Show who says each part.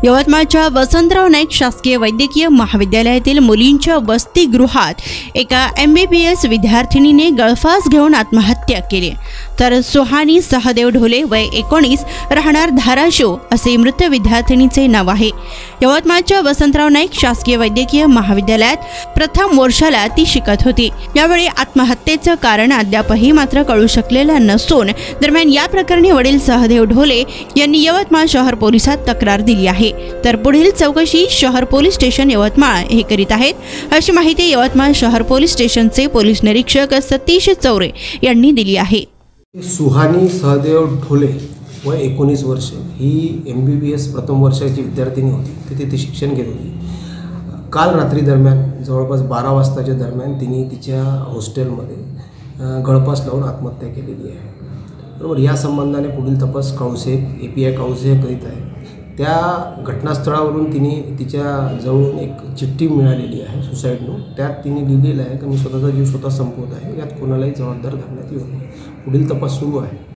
Speaker 1: यवतमाळच्या वसंतराव नाईक शासकीय वैद्यकीय महाविद्यालयातील मुलींच्या वसतिगृहात एका MBBS विद्यार्थिनीने गळफास घेऊन आत्महत्या केली, तर सुहानी सहदेव ढोले वय 19 राहणार धाराशिव असे मृत विद्यार्थिनीचे नाव आहे। यवतमाळच्या वसंतराव नाईक शासकीय वैद्यकीय महाविद्यालयात प्रथम वर्षाला ती शिकत होती। यावेळी आत्महत्येचं कारण अद्यापही मात्र कळू शकलेलं नसून दरम्यान या प्रकरणी वडील सहदेव ढोले यांनी यवतमाळ शहर पोलिसात तक्रार दिली आहे, तर पुढील चौकशी शहर पोलीस स्टेशन यवतमाळ हे करीत आहेत, अशी माहिती यवतमाळ शहर पोलीस स्टेशनचे पोलीस निरीक्षक सतीश चौरे यांनी दिली आहे।
Speaker 2: सुहानी सहदेव ढोले वय 19 वर्ष ही MBBS प्रथम वर्षाची विद्यार्थिनी होती। ती तिथे शिक्षण घेत होती। काल रात्री दरम्यान जवळपास 12 वाजताच्या दरम्यान तिने तिच्या हॉस्टेलमध्ये गळफास लावून आत्महत्या केलेली आहे। बरोबर, या संबंधाने पुढील तपास काउन्सिल API काउन्सिल करीत आहे। त्या घटनास्थळावरून तिने तिच्या जवळून एक चिठ्ठी मिळालेली आहे सुसाईड नोट। त्यात तिने लिहिलेलं आहे की मी स्वतःचा जीव स्वतः संपवत आहे, यात कोणालाही जबाबदार धरण्यात येऊ नये। पुढील तपास सुरू आहे।